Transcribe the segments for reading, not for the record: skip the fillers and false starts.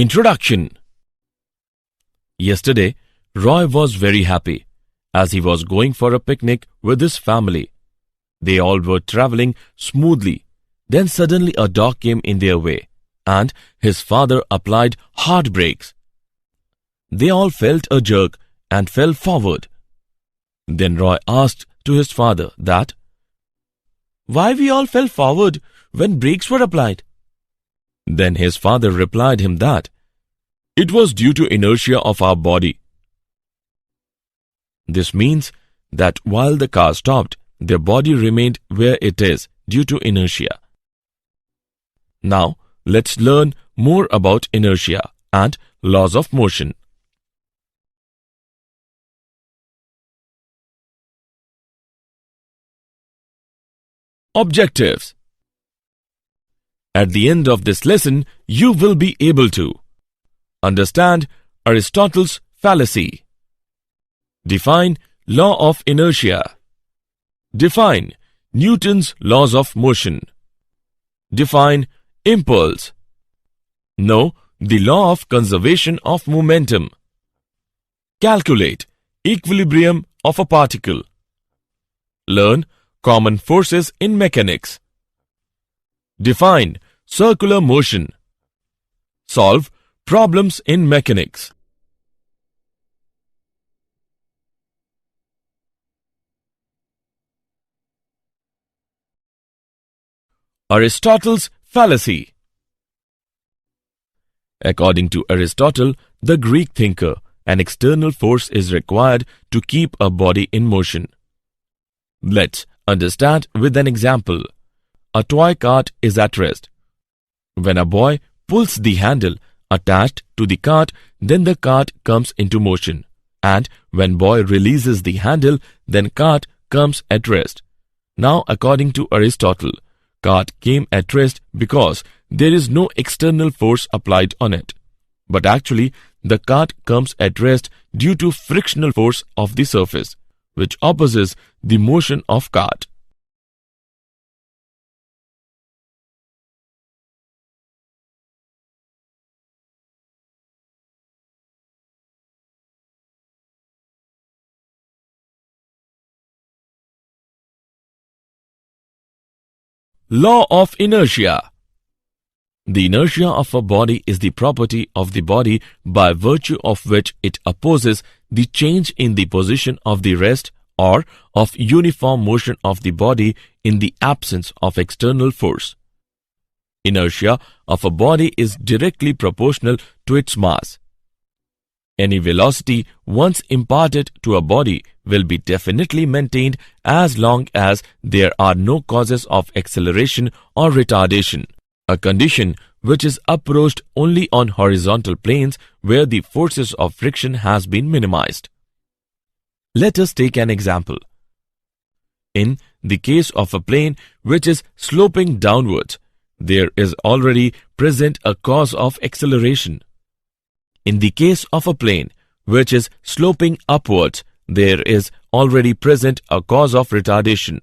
Introduction. Yesterday, Roy was very happy as he was going for a picnic with his family. They all were traveling smoothly. Then suddenly a dog came in their way and his father applied hard brakes. They all felt a jerk and fell forward. Then Roy asked to his father that, "Why we all fell forward when brakes were applied?" Then his father replied him that, "It was due to inertia of our body." This means that while the car stopped, their body remained where it is due to inertia. Now, let's learn more about inertia and laws of motion. Objectives. At the end of this lesson, you will be able to understand Aristotle's fallacy, define law of inertia, define Newton's laws of motion, define impulse, know the law of conservation of momentum, calculate equilibrium of a particle, learn common forces in mechanics, define circular motion, solve problems in mechanics. Aristotle's fallacy. According to Aristotle, the Greek thinker, an external force is required to keep a body in motion. Let's understand with an example. A toy cart is at rest. When a boy pulls the handle attached to the cart, then the cart comes into motion. And when boy releases the handle, then cart comes at rest. Now, according to Aristotle, cart came at rest because there is no external force applied on it. But actually, the cart comes at rest due to frictional force of the surface, which opposes the motion of cart. Law of inertia. The inertia of a body is the property of the body by virtue of which it opposes the change in the position of the rest or of uniform motion of the body in the absence of external force. Inertia of a body is directly proportional to its mass. Any velocity once imparted to a body will be definitely maintained as long as there are no causes of acceleration or retardation, a condition which is approached only on horizontal planes where the forces of friction has been minimized. Let us take an example. In the case of a plane which is sloping downwards, there is already present a cause of acceleration. In the case of a plane which is sloping upwards, there is already present a cause of retardation.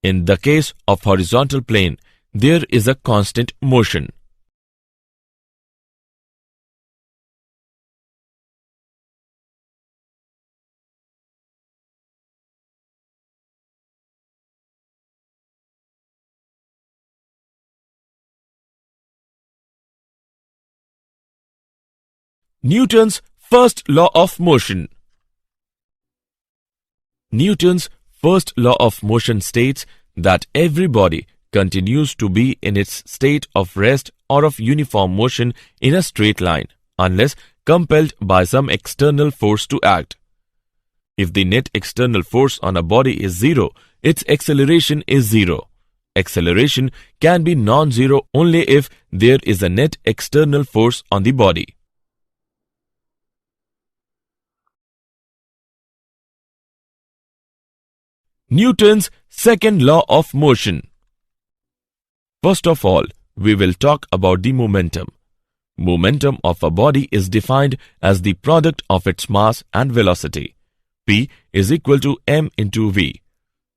In the case of horizontal plane, there is a constant motion. Newton's first law of motion. Newton's first law of motion states that every body continues to be in its state of rest or of uniform motion in a straight line, unless compelled by some external force to act. If the net external force on a body is zero, its acceleration is zero. Acceleration can be non-zero only if there is a net external force on the body. Newton's second law of motion. First of all, we will talk about the momentum. Momentum of a body is defined as the product of its mass and velocity. P is equal to m into v.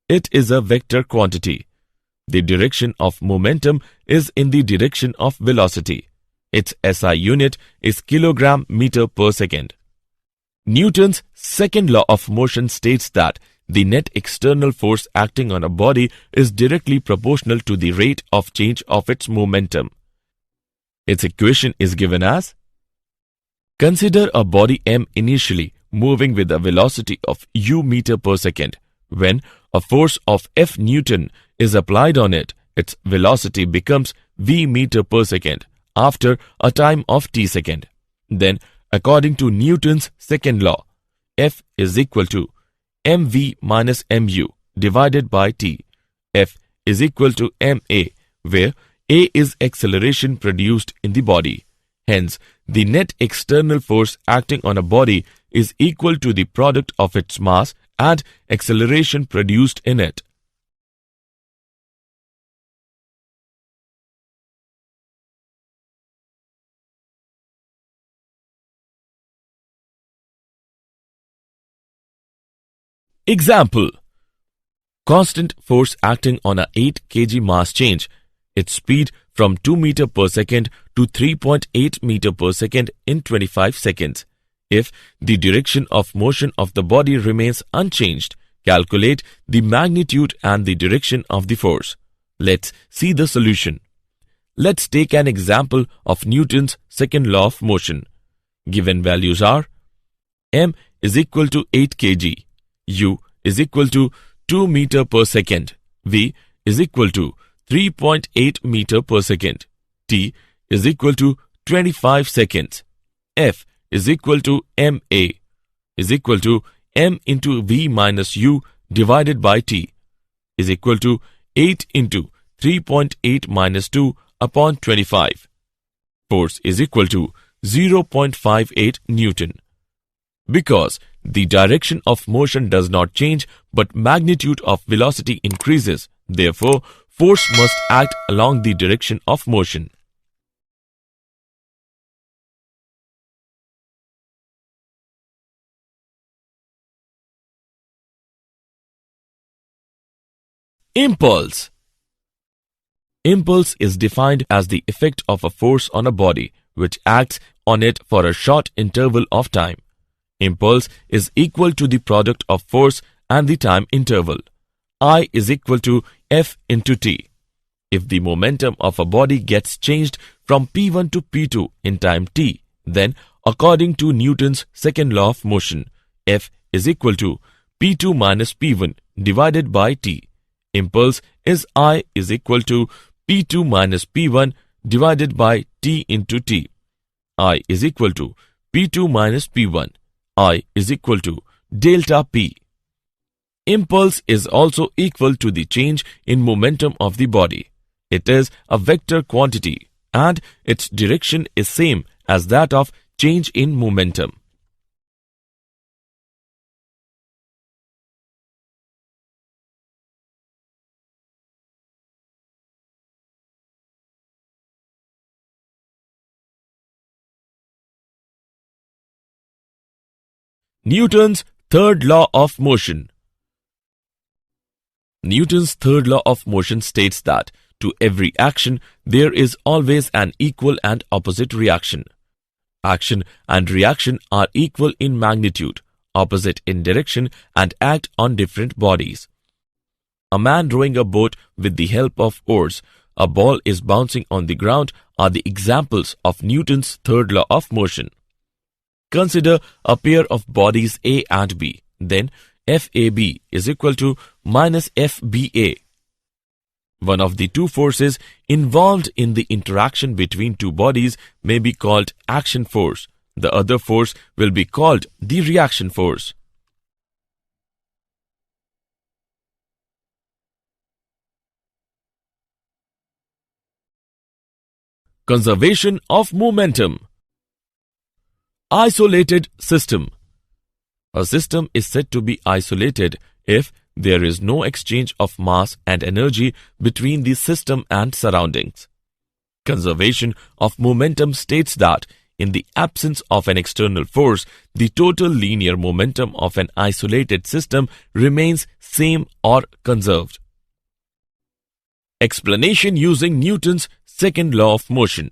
It is a vector quantity. The direction of momentum is in the direction of velocity. Its SI unit is kilogram meter per second. Newton's second law of motion states that the net external force acting on a body is directly proportional to the rate of change of its momentum. Its equation is given as: consider a body M initially moving with a velocity of u meter per second. When a force of F Newton is applied on it, its velocity becomes v meter per second after a time of t second. Then, according to Newton's second law, F is equal to mv minus mu divided by t. F is equal to ma, where a is acceleration produced in the body. Hence, the net external force acting on a body is equal to the product of its mass and acceleration produced in it. Example: constant force acting on a 8 kg mass change its speed from 2 meter per second to 3.8 meter per second in 25 seconds. If the direction of motion of the body remains unchanged, calculate the magnitude and the direction of the force. Let's see the solution. Let's take an example of Newton's second law of motion. Given values are: m is equal to 8 kg, u is equal to 2 meter per second, v is equal to 3.8 meter per second, t is equal to 25 seconds, f is equal to ma is equal to m into v minus u divided by t is equal to 8 into 3.8 minus 2 upon 25. Force is equal to 0.58 Newton. Because the direction of motion does not change but magnitude of velocity increases, therefore force must act along the direction of motion. Impulse. Impulse is defined as the effect of a force on a body which acts on it for a short interval of time. Impulse is equal to the product of force and the time interval. I is equal to F into t. If the momentum of a body gets changed from P1 to P2 in time t, then according to Newton's second law of motion, F is equal to P2 minus P1 divided by t. Impulse is I is equal to P2 minus P1 divided by t into t. I is equal to P2 minus P1. I is equal to delta P. Impulse is also equal to the change in momentum of the body. It is a vector quantity and its direction is same as that of change in momentum. Newton's third law of motion. Newton's third law of motion states that to every action there is always an equal and opposite reaction. Action and reaction are equal in magnitude, opposite in direction, and act on different bodies. A man rowing a boat with the help of oars, a ball is bouncing on the ground are the examples of Newton's third law of motion. Consider a pair of bodies A and B. Then FAB is equal to minus FBA. One of the two forces involved in the interaction between two bodies may be called action force. The other force will be called the reaction force. Conservation of momentum. Isolated system. A system is said to be isolated if there is no exchange of mass and energy between the system and surroundings. Conservation of momentum states that in the absence of an external force, the total linear momentum of an isolated system remains same or conserved. Explanation using Newton's second law of motion.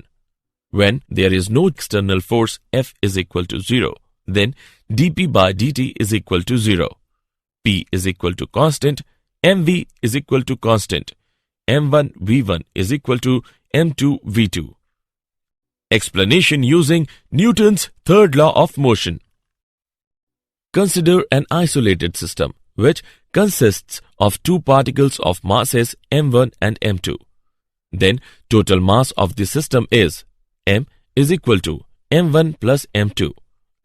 When there is no external force, F is equal to 0. Then dP by dt is equal to 0. P is equal to constant. mv is equal to constant. m1 v1 is equal to m2 v2. Explanation using Newton's third law of motion. Consider an isolated system which consists of two particles of masses m1 and m2. Then total mass of the system is m is equal to m1 plus m2.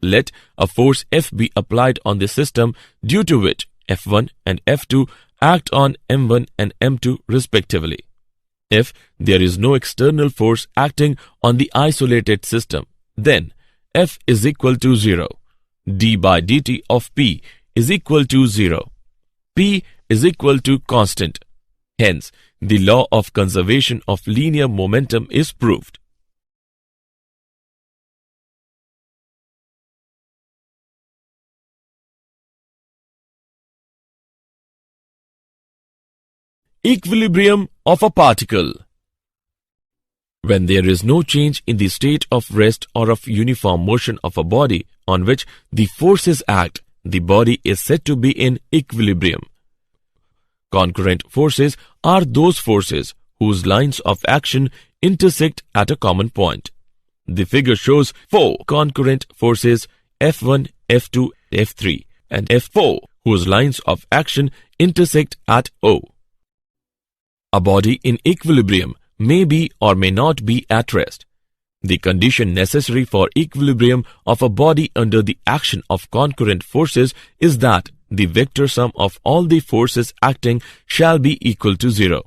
Let a force F be applied on the system, due to which F1 and F2 act on m1 and m2 respectively. If there is no external force acting on the isolated system, then F is equal to 0. d by dt of P is equal to 0. P is equal to constant. Hence, the law of conservation of linear momentum is proved. Equilibrium of a particle. When there is no change in the state of rest or of uniform motion of a body on which the forces act, the body is said to be in equilibrium. Concurrent forces are those forces whose lines of action intersect at a common point. The figure shows four concurrent forces F1, F2, F3 and F4 whose lines of action intersect at O. A body in equilibrium may be or may not be at rest. The condition necessary for equilibrium of a body under the action of concurrent forces is that the vector sum of all the forces acting shall be equal to 0.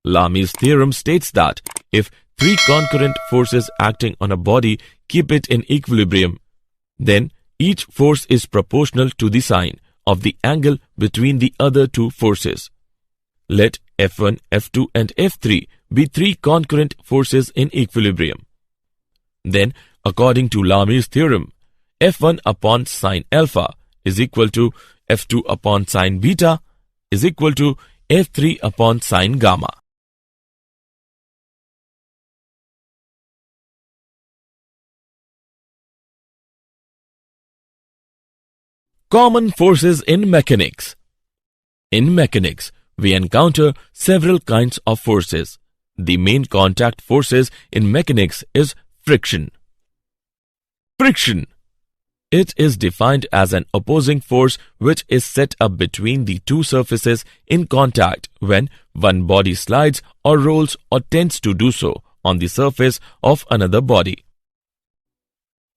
Lamy's theorem states that if three concurrent forces acting on a body keep it in equilibrium, then each force is proportional to the sine of the angle between the other two forces. Let F1, F2 and F3 be three concurrent forces in equilibrium. Then, according to Lamy's theorem, F1 upon sine alpha is equal to F2 upon sine beta is equal to F3 upon sine gamma. Common forces in mechanics. In mechanics, we encounter several kinds of forces. The main contact forces in mechanics is friction. Friction. It is defined as an opposing force which is set up between the two surfaces in contact when one body slides or rolls or tends to do so on the surface of another body.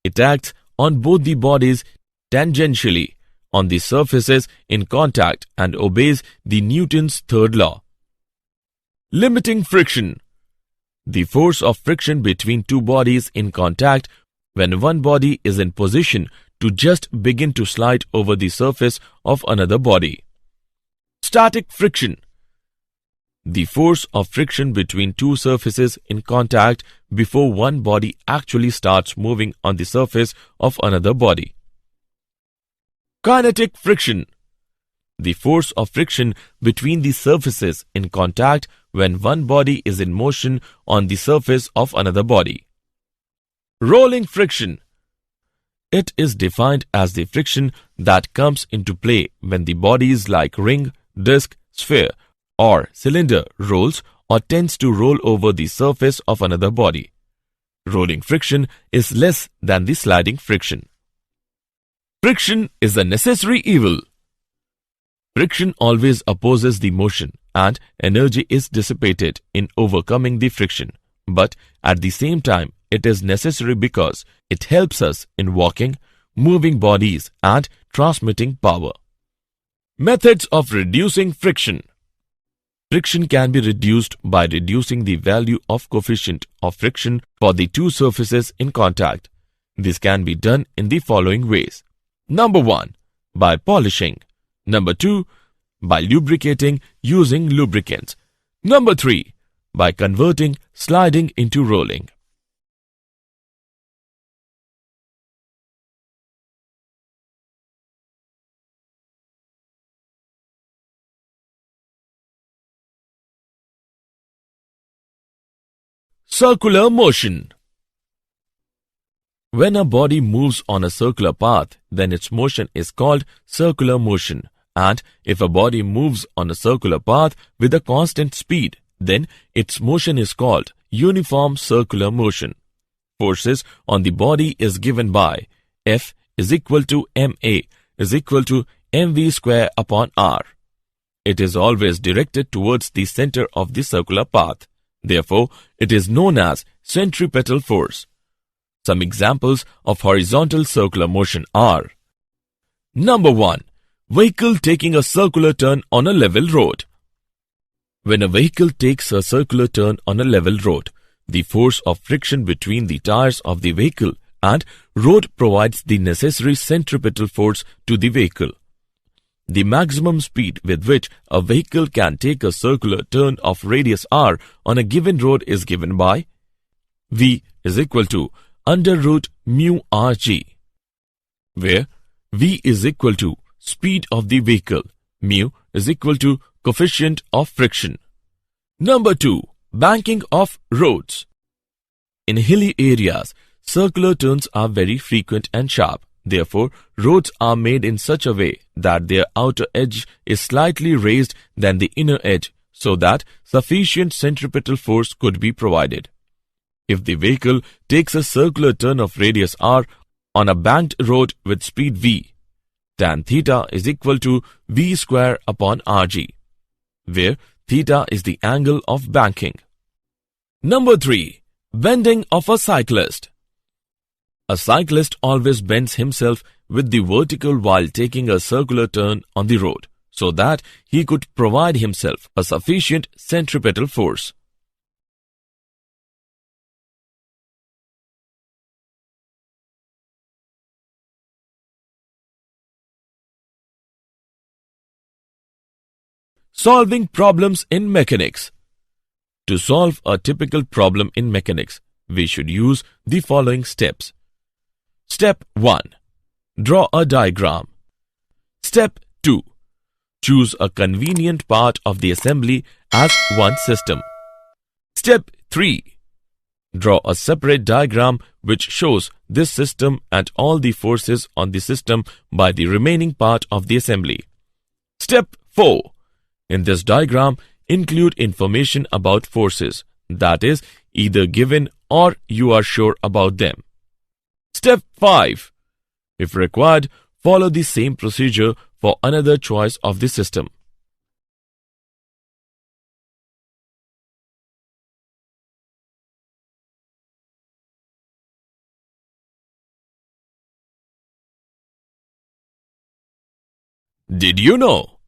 It acts on both the bodies tangentially on the surfaces in contact and obeys the Newton's third law. Limiting friction. The force of friction between two bodies in contact when one body is in position to just begin to slide over the surface of another body. Static friction. The force of friction between two surfaces in contact before one body actually starts moving on the surface of another body. Kinetic friction. The force of friction between the surfaces in contact when one body is in motion on the surface of another body. Rolling friction. It is defined as the friction that comes into play when the bodies like ring, disc, sphere or cylinder rolls or tends to roll over the surface of another body. Rolling friction is less than the sliding friction. Friction is a necessary evil. Friction always opposes the motion and energy is dissipated in overcoming the friction. But at the same time, it is necessary because it helps us in walking, moving bodies and transmitting power. Methods of reducing friction. Friction can be reduced by reducing the value of coefficient of friction for the two surfaces in contact. This can be done in the following ways. Number 1. By polishing. Number 2. By lubricating using lubricants. Number 3. By converting sliding into rolling. Circular motion. When a body moves on a circular path, then its motion is called circular motion. And if a body moves on a circular path with a constant speed, then its motion is called uniform circular motion. Forces on the body is given by F is equal to ma is equal to mv square upon r. It is always directed towards the center of the circular path. Therefore, it is known as centripetal force. Some examples of horizontal circular motion are: Number 1. Vehicle taking a circular turn on a level road. When a vehicle takes a circular turn on a level road, the force of friction between the tires of the vehicle and road provides the necessary centripetal force to the vehicle. The maximum speed with which a vehicle can take a circular turn of radius r on a given road is given by V is equal to under root mu rg, where V is equal to speed of the vehicle, mu is equal to coefficient of friction. Number 2. Banking of roads. In hilly areas, circular turns are very frequent and sharp. Therefore, roads are made in such a way that their outer edge is slightly raised than the inner edge, so that sufficient centripetal force could be provided. If the vehicle takes a circular turn of radius r on a banked road with speed v, tan theta is equal to v square upon rg, where theta is the angle of banking. Number 3. Bending of a cyclist. A cyclist always bends himself with the vertical while taking a circular turn on the road, so that he could provide himself a sufficient centripetal force. Solving problems in mechanics. To solve a typical problem in mechanics, we should use the following steps. Step 1. Draw a diagram. Step 2. Choose a convenient part of the assembly as one system. Step 3. Draw a separate diagram which shows this system and all the forces on the system by the remaining part of the assembly. Step 4. In this diagram, include information about forces, that is, either given or you are sure about them. Step 5. If required, follow the same procedure for another choice of the system. Did you know?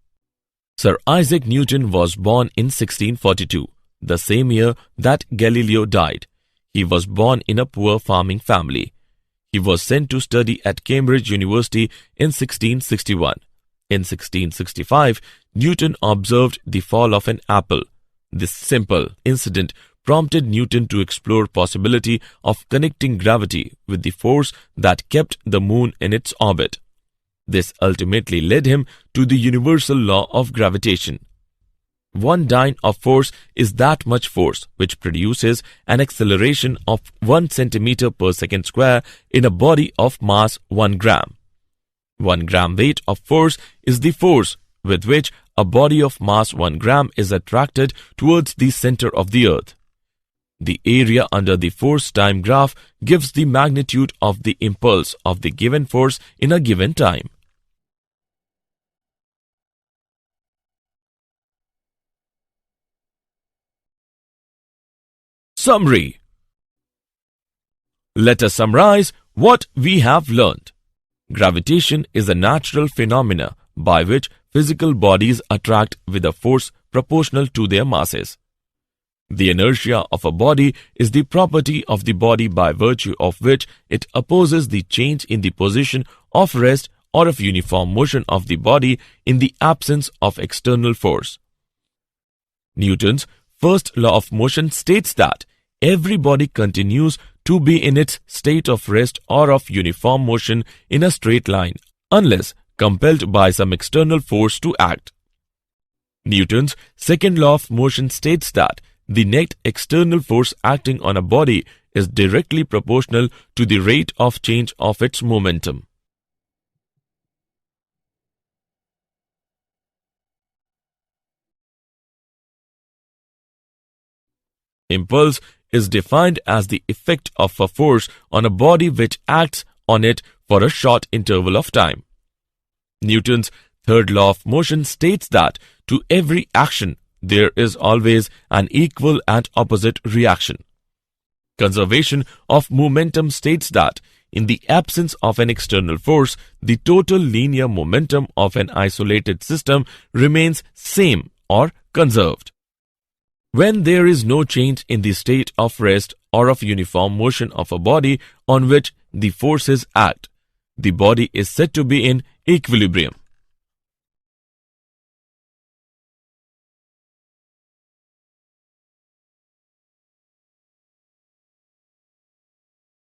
Sir Isaac Newton was born in 1642, the same year that Galileo died. He was born in a poor farming family. He was sent to study at Cambridge University in 1661. In 1665, Newton observed the fall of an apple. This simple incident prompted Newton to explore possibility of connecting gravity with the force that kept the moon in its orbit. This ultimately led him to the universal law of gravitation. 1 dyne of force is that much force which produces an acceleration of 1 centimeter per second square in a body of mass 1 gram. 1 gram weight of force is the force with which a body of mass 1 gram is attracted towards the center of the earth. The area under the force-time graph gives the magnitude of the impulse of the given force in a given time. Summary. Let us summarize what we have learned. Gravitation is a natural phenomena by which physical bodies attract with a force proportional to their masses. The inertia of a body is the property of the body by virtue of which it opposes the change in the position of rest or of uniform motion of the body in the absence of external force. Newton's first law of motion states that every body continues to be in its state of rest or of uniform motion in a straight line unless compelled by some external force to act. Newton's second law of motion states that the net external force acting on a body is directly proportional to the rate of change of its momentum. Impulse is defined as the effect of a force on a body which acts on it for a short interval of time. Newton's third law of motion states that to every action there is always an equal and opposite reaction. Conservation of momentum states that in the absence of an external force, the total linear momentum of an isolated system remains same or conserved. When there is no change in the state of rest or of uniform motion of a body on which the forces act, the body is said to be in equilibrium.